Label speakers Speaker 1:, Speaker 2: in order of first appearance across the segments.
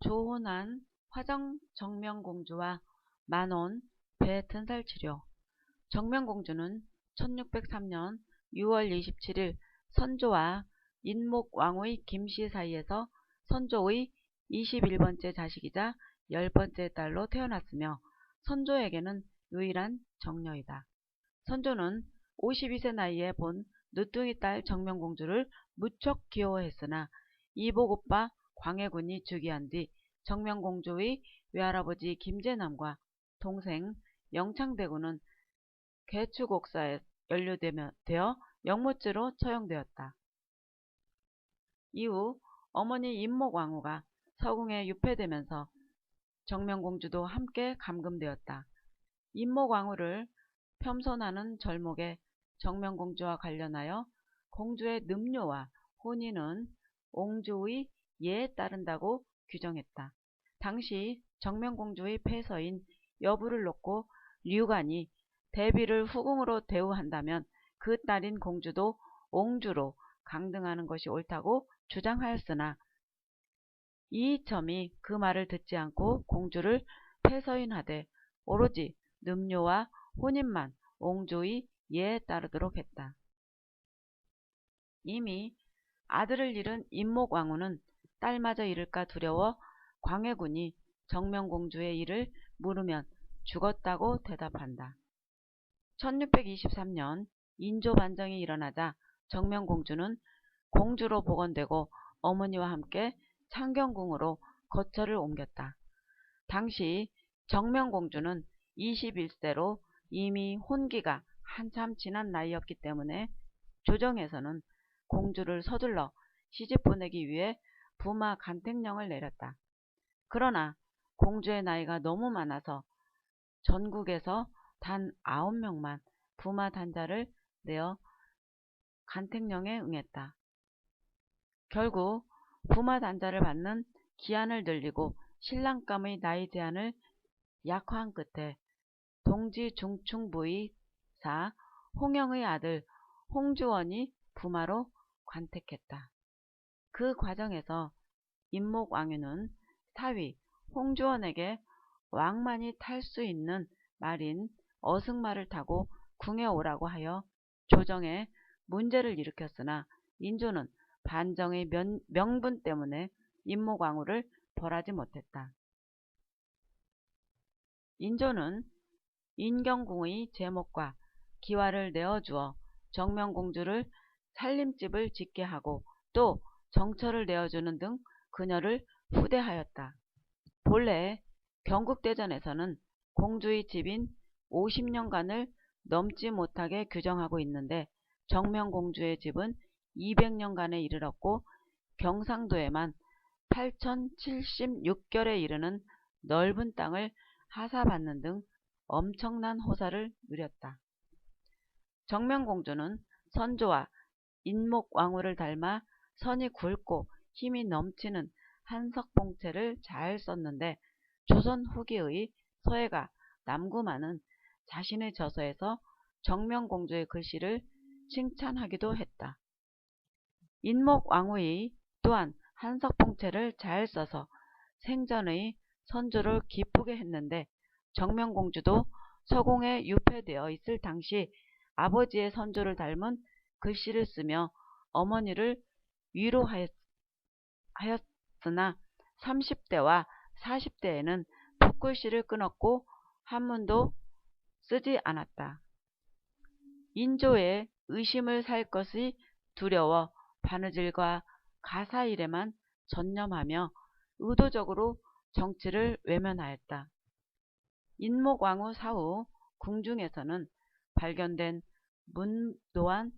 Speaker 1: 조혼한 화정 정명공주와 만원 배튼살치료. 정명공주는 1603년 6월 27일 선조와 인목왕후의 김씨 사이에서 선조의 21번째 자식이자 10번째 딸로 태어났으며 선조에게는 유일한 정녀이다. 선조는 52세 나이에 본 늦둥이 딸 정명공주를 무척 귀여워했으나 이복오빠 광해군이 즉위한 뒤 정명공주의 외할아버지 김제남과 동생 영창대군은 개추곡사에 연루되어 영모죄로 처형되었다. 이후 어머니 인목왕후가 서궁에 유폐되면서 정명공주도 함께 감금되었다. 인목왕후를 폄손하는 절목에 정명공주와 관련하여 공주의 늠묘와 혼인은 옹주의 예에 따른다고 규정했다. 당시 정명공주의 폐서인 여부를 놓고 류관이 대비를 후궁으로 대우한다면 그 딸인 공주도 옹주로 강등하는 것이 옳다고 주장하였으나 이이첨이 그 말을 듣지 않고 공주를 폐서인하되 오로지 늠묘와 혼인만 옹주의 예에 따르도록 했다. 이미 아들을 잃은 인목왕후는 딸마저 잃을까 두려워 광해군이 정명공주의 일을 물으면 죽었다고 대답한다. 1623년 인조반정이 일어나자 정명공주는 공주로 복원되고 어머니와 함께 창경궁으로 거처를 옮겼다. 당시 정명공주는 21세로 이미 혼기가 한참 지난 나이였기 때문에 조정에서는 공주를 서둘러 시집 보내기 위해 부마 간택령을 내렸다. 그러나 공주의 나이가 너무 많아서 전국에서 단 9명만 부마 단자를 내어 간택령에 응했다. 결국 부마 단자를 받는 기한을 늘리고 신랑감의 나이 제한을 약화한 끝에 동지 중충부의사 홍영의 아들 홍주원이 부마로 관택했다. 그 과정에서 인목왕후는 사위 홍주원에게 왕만이 탈 수 있는 말인 어승말을 타고 궁에 오라고 하여 조정에 문제를 일으켰으나 인조는 반정의 명분 때문에 인목왕후를 벌하지 못했다. 인조는 인경궁의 제목과 기와를 내어주어 정명공주를 살림집을 짓게 하고 또 정처를 내어주는 등 그녀를 후대하였다. 본래 경국대전에서는 공주의 집인 50년간을 넘지 못하게 규정하고 있는데 정명공주의 집은 200년간에 이르렀고 경상도에만 8076결에 이르는 넓은 땅을 하사받는 등 엄청난 호사를 누렸다. 정명공주는 선조와 인목왕후를 닮아 선이 굵고 힘이 넘치는 한석봉체를 잘 썼는데 조선 후기의 서예가 남구만은 자신의 저서에서 정명공주의 글씨를 칭찬하기도 했다. 인목왕후의 또한 한석봉체를 잘 써서 생전의 선조를 기쁘게 했는데 정명공주도 서궁에 유폐되어 있을 당시 아버지의 선조를 닮은 글씨를 쓰며 어머니를 위로하였으나 30대와 40대에는 붓글씨를 끊었고 한문도 쓰지 않았다. 인조의 의심을 살 것이 두려워 바느질과 가사일에만 전념하며 의도적으로 정치를 외면하였다. 인목왕후 사후 궁중에서는 발견된 문도한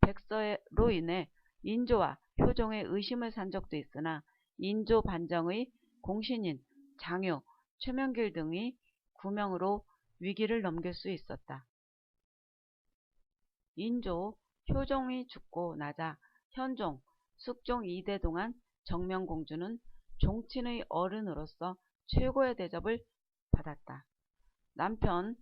Speaker 1: 백서로 인해 인조와 효종의 의심을 산 적도 있으나 인조 반정의 공신인 장유, 최명길 등의 구명으로 위기를 넘길 수 있었다. 인조, 효종이 죽고 나자 현종, 숙종 2대 동안 정명공주는 종친의 어른으로서 최고의 대접을 받았다. 남편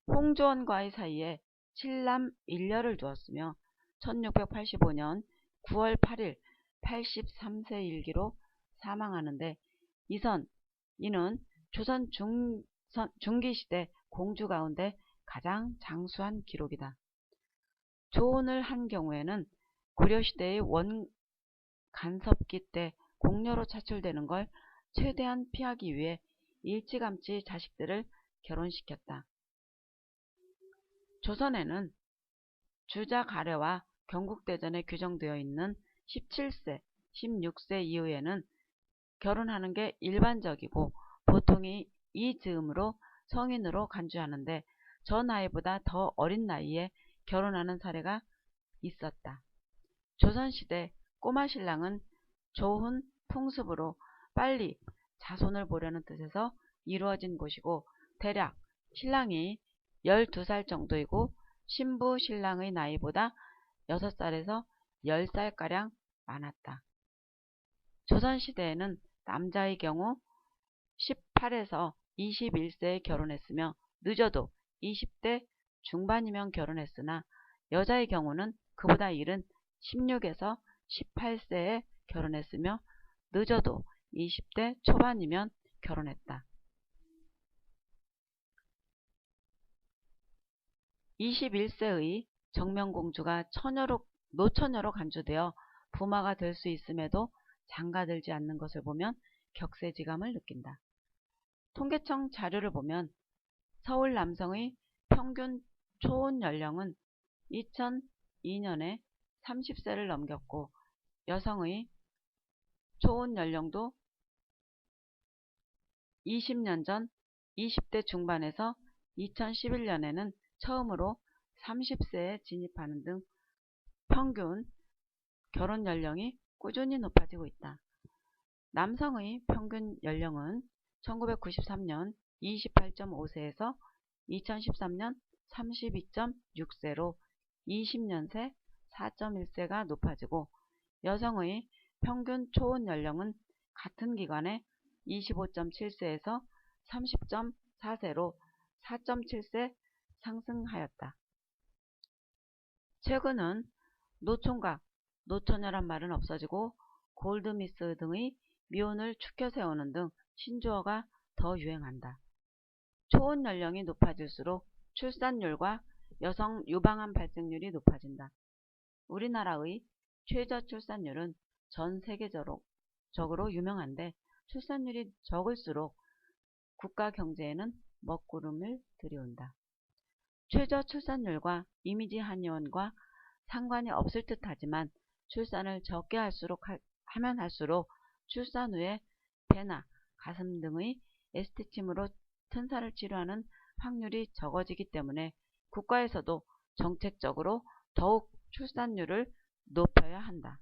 Speaker 1: 홍주원과의 사이에 7남 1녀를 두었으며 1685년 9월 8일 83세 일기로 사망하는데 이는 조선 중기시대 공주 가운데 가장 장수한 기록이다. 조언을 한 경우에는 고려시대의 원간섭기 때 공녀로 차출되는 걸 최대한 피하기 위해 일찌감치 자식들을 결혼시켰다. 조선에는 주자 가례와 경국대전에 규정되어 있는 17세, 16세 이후에는 결혼하는 게 일반적이고 보통이 이 즈음으로 성인으로 간주하는데 저 나이보다 더 어린 나이에 결혼하는 사례가 있었다. 조선시대 꼬마 신랑은 좋은 풍습으로 빨리 자손을 보려는 뜻에서 이루어진 곳이고 대략 신랑이 12살 정도이고 신부 신랑의 나이보다 6살에서 10살가량 많았다. 조선시대에는 남자의 경우 18에서 21세에 결혼했으며 늦어도 20대 중반이면 결혼했으나 여자의 경우는 그보다 이른 16에서 18세에 결혼했으며 늦어도 20대 초반이면 결혼했다. 21세의 정명공주가 노처녀로 간주되어 부마가 될 수 있음에도 장가들지 않는 것을 보면 격세지감을 느낀다. 통계청 자료를 보면 서울 남성의 평균 초혼 연령은 2002년에 30세를 넘겼고 여성의 초혼 연령도 20년 전 20대 중반에서 2011년에는 처음으로 30세에 진입하는 등 평균 결혼 연령이 꾸준히 높아지고 있다. 남성의 평균 연령은 1993년 28.5세에서 2013년 32.6세로 20년 새 4.1세가 높아지고 여성의 평균 초혼 연령은 같은 기간에 25.7세에서 30.4세로 4.7세 상승하였다. 최근은 노총각, 노처녀란 말은 없어지고 골드미스 등의 미혼을 추켜 세우는 등 신조어가 더 유행한다. 초혼 연령이 높아질수록 출산율과 여성 유방암 발생률이 높아진다. 우리나라의 최저 출산율은 전 세계적으로 유명한데 출산율이 적을수록 국가 경제에는 먹구름을 들이운다. 최저 출산율과 이미지 한의원과 상관이 없을 듯 하지만 출산을 적게 하면 할수록 출산 후에 배나 가슴 등의 에스테침으로 thân 살을 치료하는 확률이 적어지기 때문에 국가에서도 정책적으로 더욱 출산율을 높여야 한다.